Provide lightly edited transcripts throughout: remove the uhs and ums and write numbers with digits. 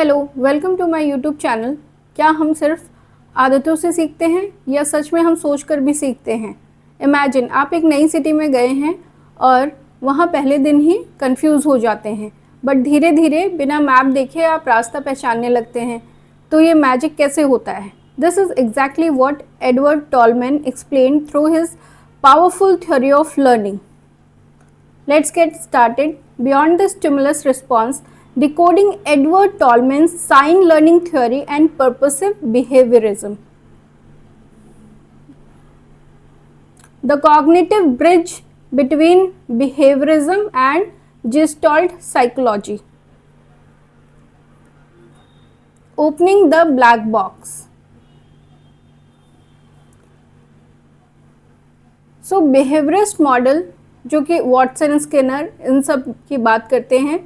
Hello, welcome to my YouTube channel. क्या हम सिर्फ आदतों से सीखते हैं या सच में हम सोचकर भी सीखते हैं? इमेजिन आप एक नई सिटी में गए हैं और वहाँ पहले दिन ही कंफ्यूज हो जाते हैं, बट धीरे धीरे बिना मैप देखे आप रास्ता पहचानने लगते हैं। तो ये मैजिक कैसे होता है? This is exactly what Edward tall man explained through his powerful theory of learning. Let's get started. Beyond the stimulus response, decoding Edward Tolman's sign learning theory and purposive behaviorism. The cognitive bridge between behaviorism and Gestalt psychology. Opening the black box. So behaviorist model जो कि Watson, Skinner, इन सब की बात करते हैं,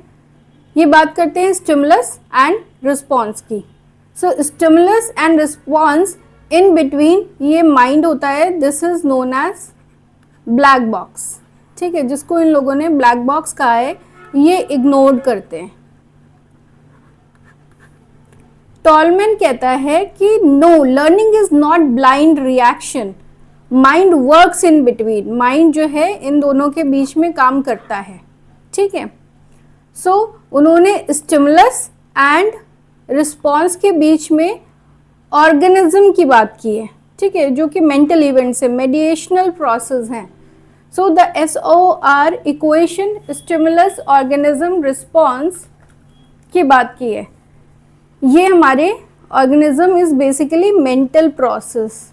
ये बात करते हैं स्टिमुलस एंड रिस्पॉन्स की। So stimulus and response in between ये माइंड होता है, this is known as black box. ठीक है, जिसको इन लोगों ने ब्लैक बॉक्स कहा है, ये इग्नोर करते हैं। टॉलमैन कहता है कि no, learning is not blind reaction, mind works in between. Mind जो है इन दोनों के बीच में काम करता है। ठीक है, सो उन्होंने स्टिमुलस एंड रिस्पॉन्स के बीच में ऑर्गेनिज्म की बात की है। ठीक है, जो कि मेंटल इवेंट्स है, मेडिएशनल प्रोसेस हैं। So the SOR equation stimulus organism response की बात की है। ये हमारे organism is basically mental process.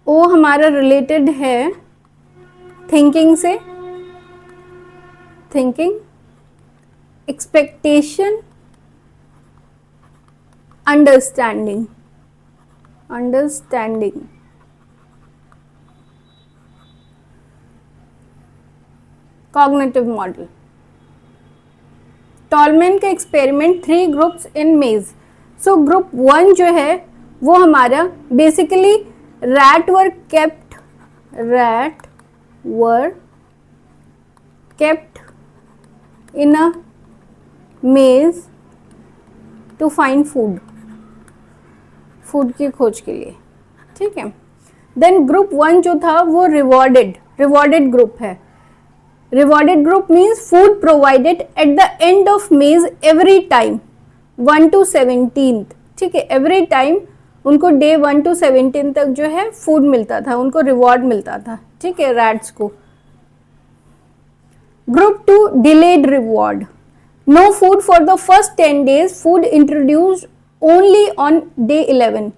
वो हमारा रिलेटेड है थिंकिंग से, thinking, expectation, understanding, understanding, cognitive model. Tall man का एक्सपेरिमेंट 3 ग्रुप्स इन मेज। सो ग्रुप 1 जो है वो हमारा basically rat were kept in a maze to find food की खोज के लिए। ठीक है, देन ग्रुप 1 जो था वो रिवॉर्डेड ग्रुप है। Rewarded group means food provided at the end of मेज एवरी टाइम 1 to 17। ठीक है, एवरी टाइम उनको डे 1 to 17 तक जो है फूड मिलता था, उनको रिवॉर्ड मिलता था। ठीक है, रैट्स को। Group 2 delayed reward, no food for the first 10 days, food introduced only on day 11।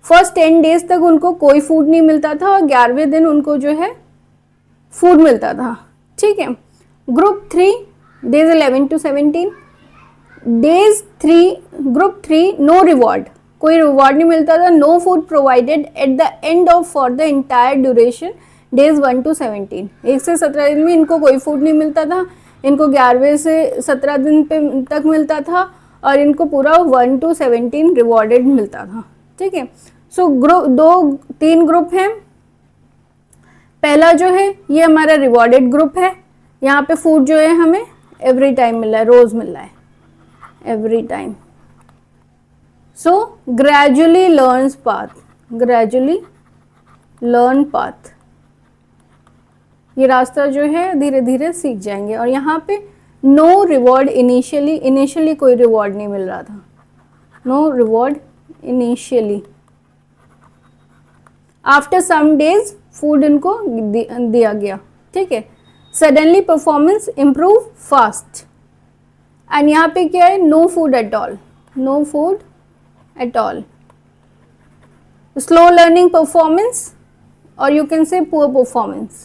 First 10 days तक उनको कोई फूड नहीं मिलता था और 11वें दिन उनको जो है फूड मिलता था। ठीक है, group 3 days 11 to 17, group 3 no reward, कोई रिवॉर्ड नहीं मिलता था, no food provided at the end of for the entire duration days 1 to 17। 1 से 17 दिन में इनको कोई फूड नहीं मिलता था, इनको 11वें से 17 दिन पे तक मिलता था और इनको पूरा 1 to 17 रिवॉर्डेड मिलता था। ठीक है, सो ग्रुप 3 ग्रुप हैं। पहला जो है ये हमारा रिवॉर्डेड ग्रुप है, यहाँ पे फूड जो है हमें एवरी टाइम मिल रहा है, रोज मिल रहा है, every time. So gradually learns path, gradually learn path, ये रास्ता जो है धीरे धीरे सीख जाएंगे। और यहाँ पे नो रिवॉर्ड इनिशियली कोई रिवॉर्ड नहीं मिल रहा था, no reward initially. After some days food इनको दिया गया। ठीक है, suddenly performance improve fast. And यहाँ पे क्या है, no food at all, no food at all, slow learning performance, or you can say poor performance.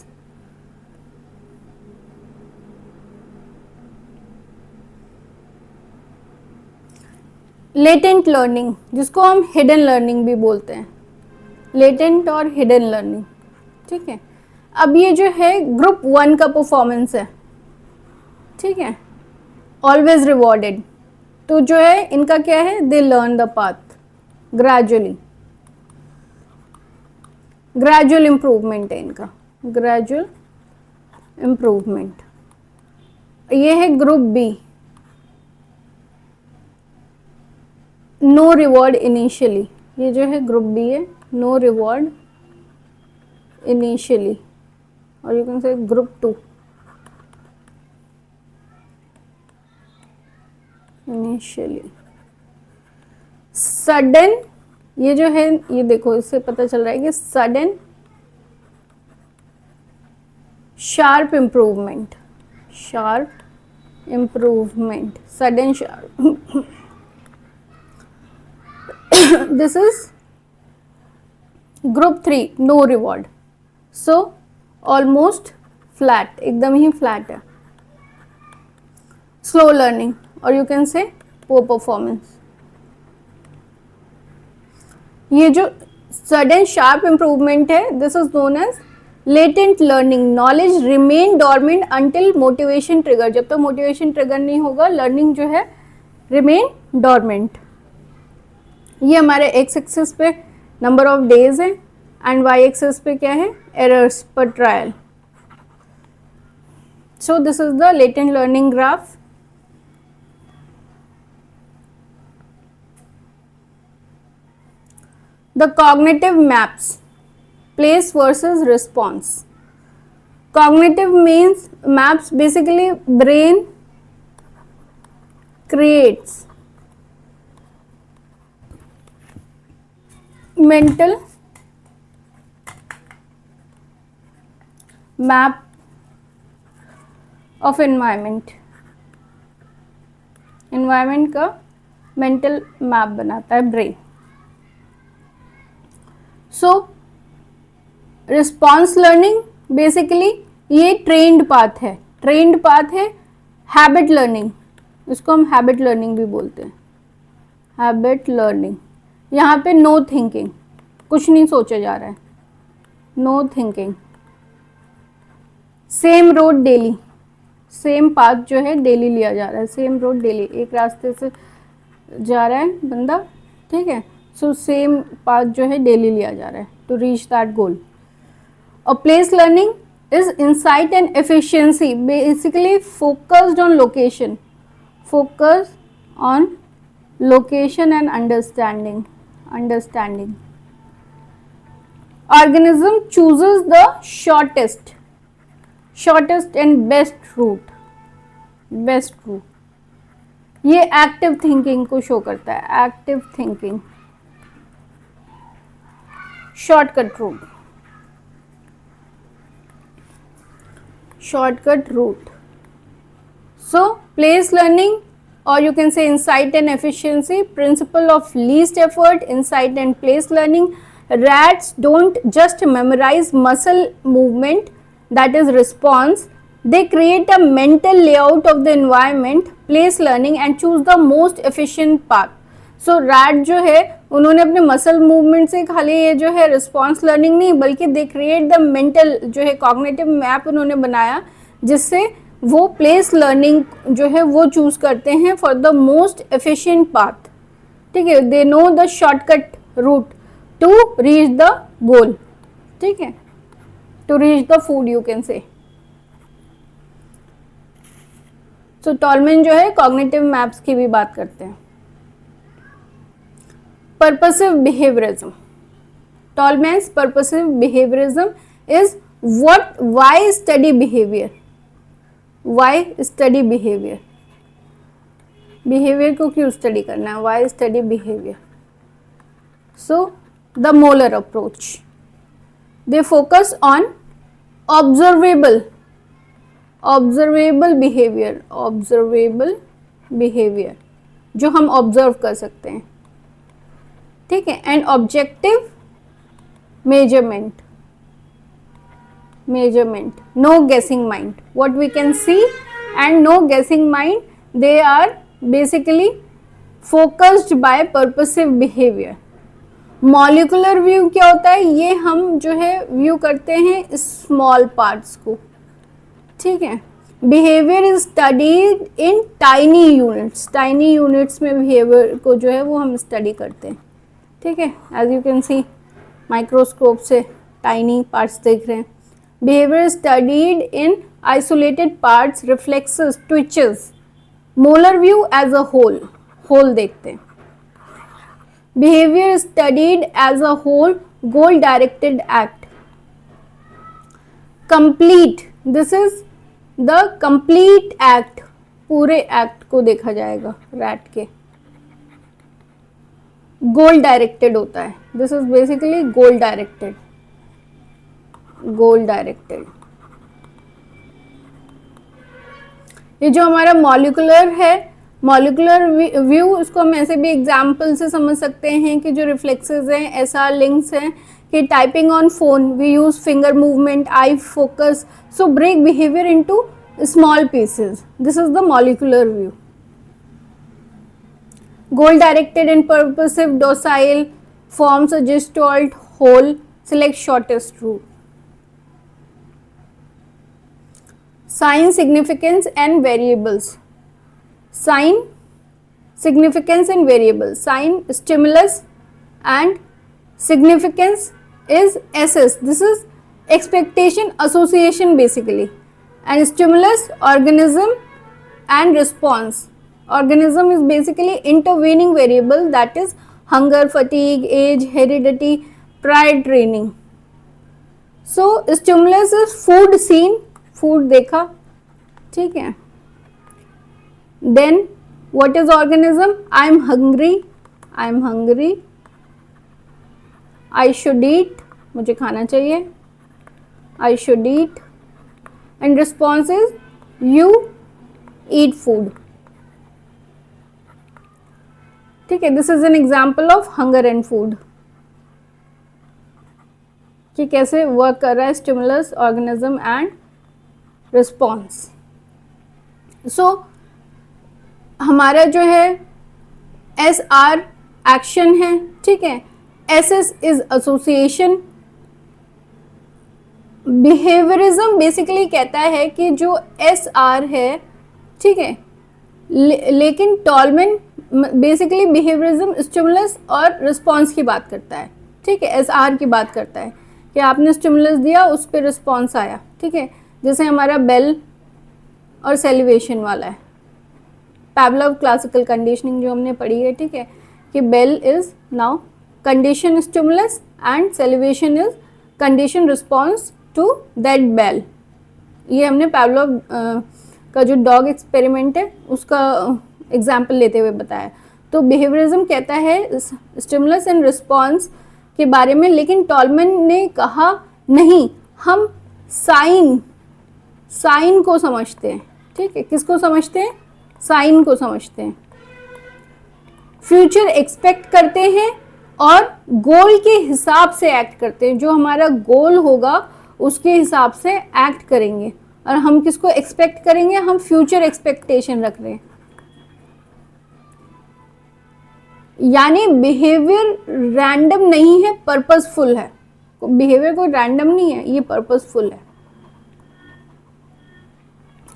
latent learning, जिसको हम hidden learning भी बोलते हैं, latent और hidden learning। ठीक है, अब ये जो है ग्रुप 1 का परफॉर्मेंस है। ठीक है, always rewarded, तो जो है इनका क्या है, they learn the path gradually, gradual improvement है इनका, ग्रेजुअल इम्प्रूवमेंट। ये है group B, no reward initially, ये जो है ग्रुप बी है, नो रिवॉर्ड इनिशियली, और you can say group two initially. Sudden, ये जो है ये देखो, इससे पता चल रहा है कि sudden sharp improvement, sharp improvement, sudden sharp this is group three, no reward, so almost flat, एकदम ही फ्लैट है। स्लो लर्निंग, और you can say poor performance. ये जो सडन शार्प इम्प्रूवमेंट है, this is known as latent learning, knowledge remain dormant until motivation trigger, जब तक motivation trigger नहीं होगा लर्निंग जो है रिमेन डॉर्मेंट। ये हमारे एक्स एक्सिस पे नंबर ऑफ डेज है एंड वाई एक्सिस पे क्या है, एरर्स पर trial. So this is the latent learning graph. The cognitive maps, place versus response. Cognitive means maps, basically brain creates mental map of environment, environment का mental map बनाता है brain। सो response learning basically ये trend path है, trend path है। Habit learning, इसको हम habit learning भी बोलते हैं, हैबिट लर्निंग। यहाँ पे नो थिंकिंग, कुछ नहीं सोचा जा रहा है, no thinking. Same road daily, same path जो है डेली लिया जा रहा है, सेम रोड डेली, एक रास्ते से जा रहा है बंदा, ठीक है, सो सेम पाथ जो है डेली लिया जा रहा है टू रीच दैट गोल। और place learning is insight and efficiency, basically focused on location, focus on location and understanding, understanding. Organism chooses the shortest, shortest and best route, best route. ये active thinking को show करता है, active thinking. Shortcut route, shortcut route. So place learning, or you can say insight and efficiency, principle of least effort, insight and place learning. Rats don't just memorize muscle movement, that is response, they create a mental layout of the environment, place learning, and choose the most efficient path. So rat जो है उन्होंने अपने muscle movement से खाली ये जो है response learning नहीं, बल्कि दे क्रिएट द मेंटल जो है कॉग्निटिव मैप उन्होंने बनाया, जिससे वो प्लेस लर्निंग जो है वो चूज करते हैं for the most efficient path. ठीक है, they know the shortcut route to reach the goal, ठीक है, to reach the food you can say. So tall man जो है कॉग्निटिव मैप्स की भी बात करते हैं। Purposive behaviorism. Tolman's purposive behaviorism is why study behavior? Why study behavior? Behavior को क्यों study करना है? Why study behavior? So the Moeller approach. They focus on observable behavior जो हम observe कर सकते हैं, ठीक है, and objective measurement, no guessing mind, what we can see and no guessing mind, they are basically focused by purposive behaviour. Molecular view क्या होता है? ये हम जो है व्यू करते हैं स्मॉल पार्ट्स को, ठीक है। Behaviour is studied in tiny units, tiny units में बिहेवियर को जो है वो हम स्टडी करते हैं, ठीक है। As you can see microscope से टाइनी पार्ट्स देख रहे हैं। Behavior studied in isolated parts, reflexes, twitches. Molar view as a whole, whole देखते हैं. Behavior studied as a whole, goal directed act. Complete, this is the complete act, पूरे act को देखा जाएगा रैट के. गोल डायरेक्टेड होता है. This is basically goal directed. Goal directed. ये जो हमारा मॉलिकुलर है, मॉलिकुलर व्यू, इसको हम ऐसे भी एग्जाम्पल से समझ सकते हैं कि जो रिफ्लेक्सेस हैं, एसआर लिंक्स हैं, कि typing on phone we use finger movement, eye focus, so break behaviour into small pieces. This is the molecular view. Goal directed and purposive docile forms a gestalt whole. Select shortest route. Sign, significance and variables. Sign, significance and variables. Sign, stimulus and significance is SS. This is expectation association basically. And stimulus, organism and response. Organism is basically intervening variable, that is hunger, fatigue, age, heredity, prior training. So stimulus is food seen, food देखा, ठीक है. Then what is organism? I am hungry, I am hungry. I should eat, मुझे खाना चाहिए. I should eat. And response is you eat food. ठीक है. This is an example of hunger and food, कि कैसे वर्क कर रहा है स्टिमुलस, ऑर्गेनिज्म एंड रिस्पॉन्स. सो हमारा जो है एस आर एक्शन है, ठीक है. S S is association. Behaviourism basically कहता है कि जो एस आर है, ठीक है, लेकिन टॉलमैन बेसिकली बिहेवियरिज्म स्टिमुलस और रिस्पॉन्स की बात करता है, ठीक है. एस आर की बात करता है कि आपने स्टिमुलस दिया, उस पर रिस्पॉन्स आया, ठीक है. जैसे हमारा बेल और सेलिवेशन वाला है. पैवलोव क्लासिकल कंडीशनिंग जो हमने पढ़ी है, ठीक है, कि bell is now condition stimulus and salivation is condition response to that bell. ये हमने पैवलोव का जो डॉग एक्सपेरिमेंट है उसका एग्जाम्पल लेते हुए बताया. तो बिहेवियरिज्म कहता है स्टिमुलस एंड रिस्पॉन्स के बारे में, लेकिन टॉलमैन ने कहा नहीं, हम साइन को समझते हैं, ठीक है. किसको समझते हैं? साइन को समझते हैं. फ्यूचर एक्सपेक्ट करते हैं और गोल के हिसाब से एक्ट करते हैं. जो हमारा गोल होगा उसके हिसाब से एक्ट करेंगे. और हम किसको एक्सपेक्ट करेंगे? हम फ्यूचर एक्सपेक्टेशन रख रहे हैं. यानी बिहेवियर रैंडम नहीं है, पर्पसफुल है. बिहेवियर कोई रैंडम नहीं है, ये पर्पसफुल है.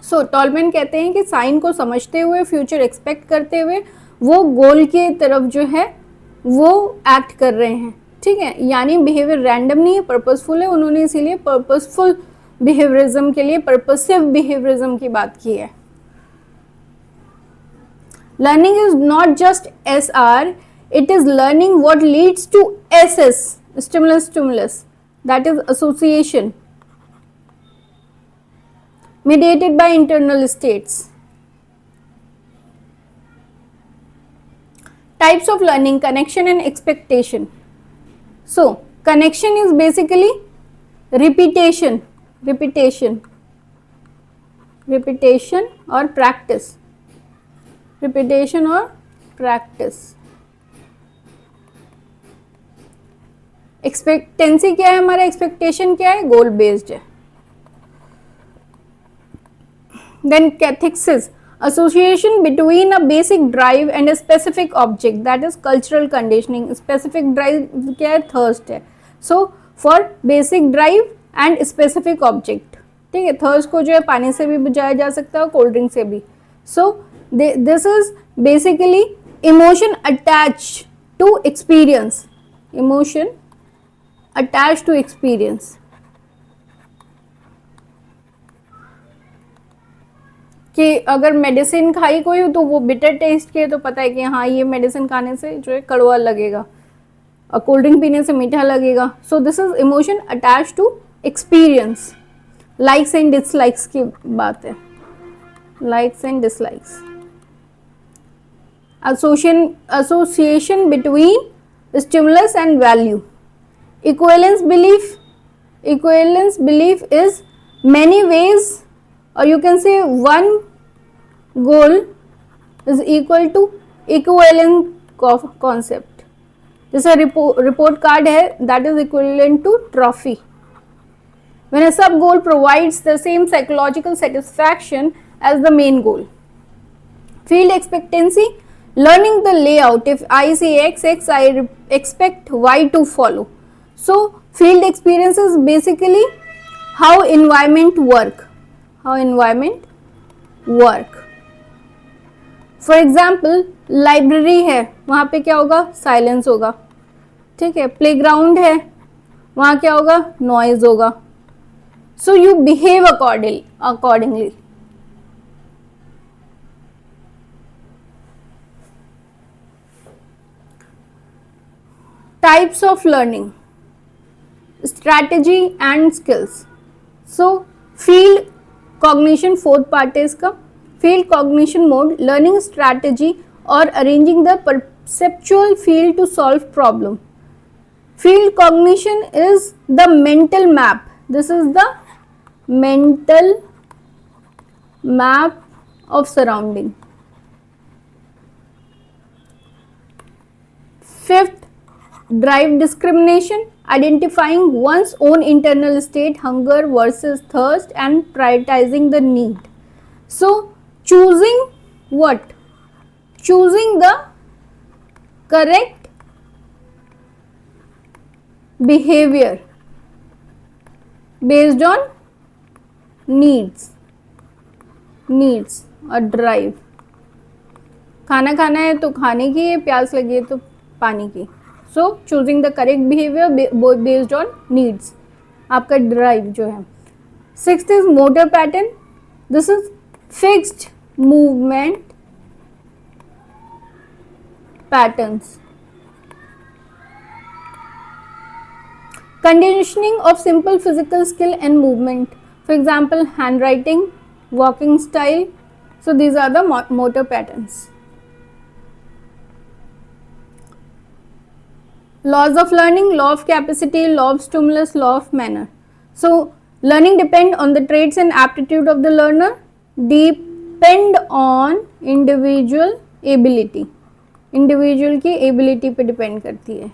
सो टॉलमैन कहते हैं कि साइन को समझते हुए, फ्यूचर एक्सपेक्ट करते हुए, वो गोल के तरफ जो है वो एक्ट कर रहे हैं, ठीक है. यानी बिहेवियर रैंडम नहीं है, पर्पसफुल है. उन्होंने इसीलिए पर्पसफुल बिहेवियरिज्म के लिए पर्पसिव बिहेवियरिज्म की बात की है. Learning is not just SR, it is learning what leads to SS, stimulus, that is association, mediated by internal states. Types of learning: connection and expectation. So, connection is basically repetition or practice. Repetition और practice. Expectancy क्या है? हमारा expectation क्या है? Goal based है. Then cathexis, association between a basic drive and a specific object, that is cultural conditioning. Specific drive क्या है? Thirst है. So for basic drive and specific object, ठीक है. थर्स्ट को जो है पानी से भी बुझाया जा सकता है और कोल्ड ड्रिंक से भी. सो this is basically emotion attached to experience. Emotion attached to experience. कि अगर मेडिसिन खाई कोई तो वो बिटर टेस्ट के, तो पता है कि हाँ ये मेडिसिन खाने से जो है कड़वा लगेगा, और कोल्ड ड्रिंक पीने से मीठा लगेगा. So this is emotion attach to experience. Likes and dislikes की बात है, likes and dislikes. association between stimulus and value. Equivalence belief is many ways, or you can say one goal is equal to equivalent concept. जैसे report card है, that is equivalent to trophy. When a sub goal provides the same psychological satisfaction as the main goal. Field expectancy, learning the layout. If I say X, I expect Y to follow. So field experience is basically how environment work. For example, library है, वहाँ पे क्या होगा, silence होगा. ठीक है, playground है, वहाँ क्या होगा, नॉइज होगा. So you behave accordingly. Types of learning, strategy and skills. So field cognition, fourth part है इसका. Field cognition mode, learning strategy or arranging the perceptual field to solve problem. Field cognition is the mental map. This is the mental map of surrounding. Fifth, drive discrimination, identifying one's own internal state, hunger versus thirst, and prioritizing the need. So choosing what? Choosing the correct behavior based on needs और drive. खाना खाना है तो खाने की, प्यास लगी है तो पानी की. So choosing the correct behavior based on needs, आपका drive जो है. Sixth is motor pattern. This is fixed movement patterns. Conditioning of simple physical skill and movement. For example, handwriting, walking style. So these are the motor patterns. Laws of learning, law of capacity, law of stimulus, law of manner. So learning depend on the traits and aptitude of the learner, depend on individual ability. Individual की ability पे depend करती है.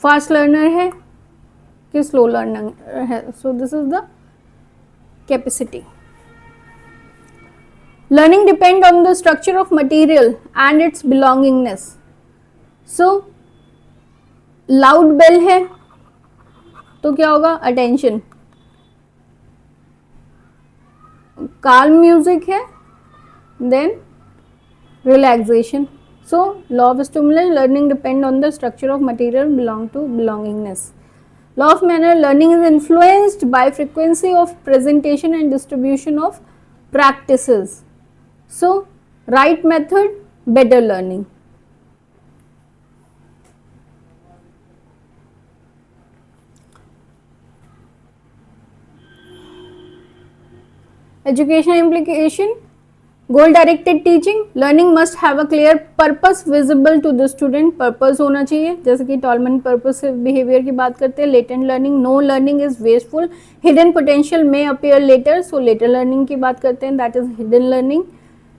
Fast learner है कि slow learner है. So this is the capacity. Learning depend on the structure of material and its belongingness. So loud bell है तो क्या होगा, अटेंशन. calm म्यूजिक है, then relaxation. So law of stimulus, learning depend on the structure of material belong to belongingness. Law of manner, learning is influenced by frequency of presentation and distribution of practices. So right method, better learning. Educational implication, goal directed teaching, learning must have a clear purpose visible to the student. purpose होना चाहिए, जैसे कि टॉलमन purposive behavior की बात करते हैं. latent learning, no learning is wasteful, hidden potential may appear later. so later learning की बात करते हैं, that is hidden learning.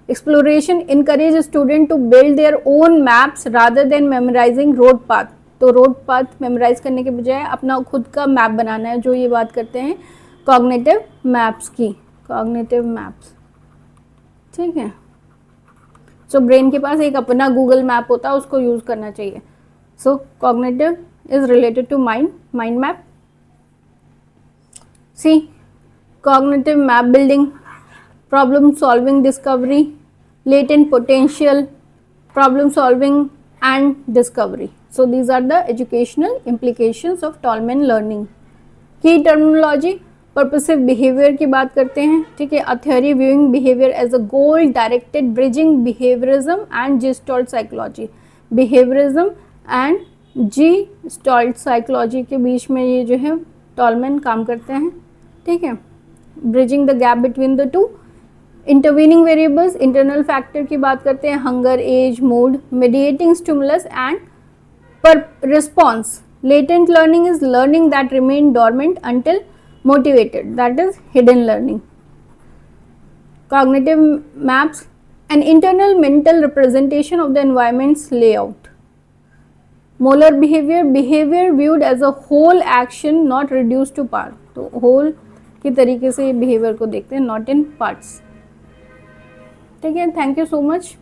exploration, encourage student to build their own maps rather than memorizing road path. तो road path memorize करने के बजाय अपना खुद का मैप बनाना है, जो ये बात करते हैं cognitive maps की, cognitive maps. ठीक है. सो ब्रेन के पास एक अपना गूगल मैप होता है, उसको यूज करना चाहिए. So cognitive is related to mind map. See cognitive map building, problem solving discovery, latent potential, problem solving and discovery. So these are the educational implications of Tolman learning. Key terminology, purposive behaviour की बात करते हैं, ठीक है। A theory viewing behaviour as a goal directed bridging behaviourism and gestalt psychology. Behaviourism and gestalt psychology के बीच में ये जो है टॉलमैन काम करते हैं, ठीक है। Bridging the gap between the two. Intervening variables, internal factor की बात करते हैं, hunger, age, mood, mediating stimulus and पर response. Latent learning is learning that remain dormant until motivated, that is hidden learning. Cognitive maps, an internal mental representation of the environment's layout. Molar behavior, behavior viewed as a whole action not reduced to part. तो whole की तरीके से ये behavior को देखते हैं, not in parts, ठीक है। Thank you so much.